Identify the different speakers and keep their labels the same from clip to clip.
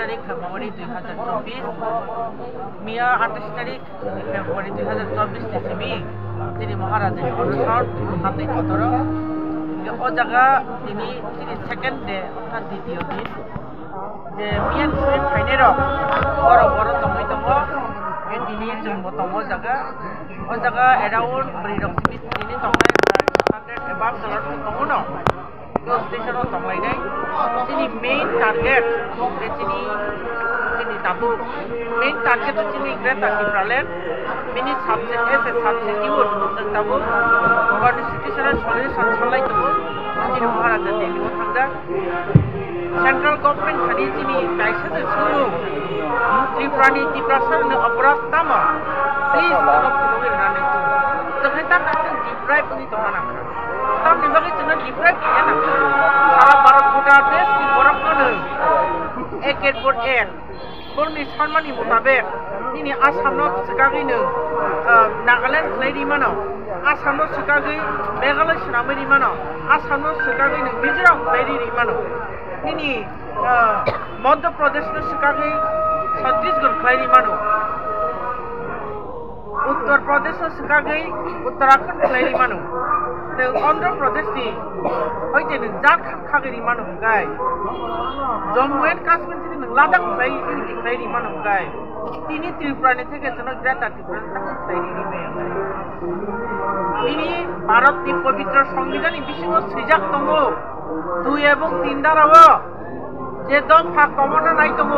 Speaker 1: তারিখ ফেব্রুয়ারি 2024 মিয়া 28 তারিখ ফেব্রুয়ারি 2024 নিসিমি তিনি মহারাজের অনশন হাতে কতর ও জায়গা তিনি সেকেন্ড ডে অর্থাৎ দ্বিতীয় দিন যে মিয়ান সুইট ফাইনের বড় বড় তমই দङ তিনি जोंबो दङ জায়গা ও জায়গা এরাউন্ড ব্রিডক্সমি তিনি দংनाय 100 एबाव डलार दङ न तो स्टेशनाव दंलायनाय जोंनि मेइन टार्गेट जोंनि दाबो मेइन टार्गेट जोंनि ग्रेट आर्टिफ्रालेन बिनि साबजेक्ट एस ए साबजेक्टिव जों दाबो कन्स्टिट्यूशनल सल्यूशन सालाय दङ जोंनि महाराजा दिल्लीआव थांगा सेंट्रल गवर्नमेंट खानि जोंनि गायसोजों सोङो त्रिपुरानि दिप्रासारनो अपराध तामा प्लिज जोंनो फुलुगिरनानै जोंहाय दा जों डिप्राइभ नि दंना तामनि बागै जोंनो डिप्राइभ गैया ना सारा भारत भुटान देश की बरफनो एक एडवर्ड एक्ट बरनि सानमानि मुताबिक दिनै आसामाव सिगागैनो नागालेण्ड खलायरिमानो आसामाव सिगागै मेघालय सोनाबरिमानो आसामाव सिगागैनो मिजोराम खलायरिमानो दिनै मध्य प्रदेशनो सिगागै छत्तीसगढ़ खलायरिमानो उत्तर प्रदेश सिगागै उत्तराखंड खलायरिमानो आंध्र प्रदेश नि हयते नों झारखंड खागैरिमानो गाय जम्मू एंड काश्मीर থেকে লাদাখ खलायरिमानो गाय তিনি ত্রিপুরানি থেকে যেন গ্রেট আর্টিফ্রাল खलायरिमे তিনি ভারতनि पवित्र संविधाननि बिसिङाव सैजाक दङ 2 এবং 3 ধারাव যে দফা কমানো নাই দङ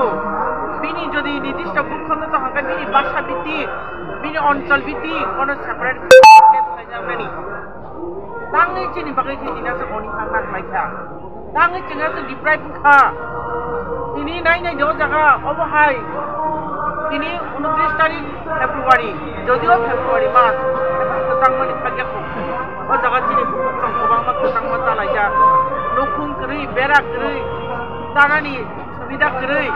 Speaker 1: बिनि যদি নির্দিষ্ট ভূখণ্ড থাকে बिनि ভাষা ভিত্তিক बिनि অঞ্চল ভিত্তিক কোনো সেপারেট স্টেট থাইজাবেনি दाङै जोंनि बागै दिनैनासो गनि थांनानै लायखा दाङै जोंहासो डिप्राइभ खा दिनै नायनाय दङ जागा अबहाय दिनै 29 तारिख फेब्रुवारि যদিও फेब्रुवारि मास गोजांमानि फागियाखौ ओ जागा दिनै गोबांमा गोजांमा जालायजा नखुं गोरै बेरा गोरै दानानि सुबिदा गोरै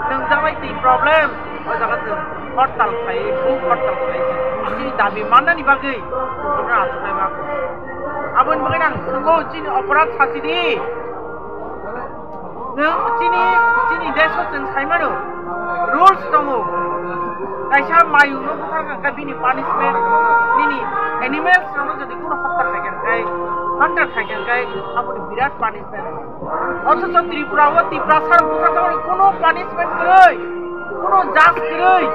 Speaker 1: नोंजाबाय दै प्रब्लेम ओ जागा जों हरताल खायो बुक हरताल खायो जोंनि दाबि माननायनि बागै जोंनो आथुनाय माखौ आबोन बागै आं सोंगौ जोंनि अपराध साजिनि नों जोंनि देशआव जों सायमानो रुल्स दङ गायसा मायुनो बुथारखांखा बिनि पानिशमेन्ट बिनि एनिमेल्सनावनो जुदि কোনো हत्या खायगोनखाय हान्टार खायगोनखाय आबोन बिराद पानिशमेन्ट অথচ ত্রিপুরাও ত্রিপুরা সার বুথা কোনো পানিশমেন্ট গৈ কোনো জাজ গৈ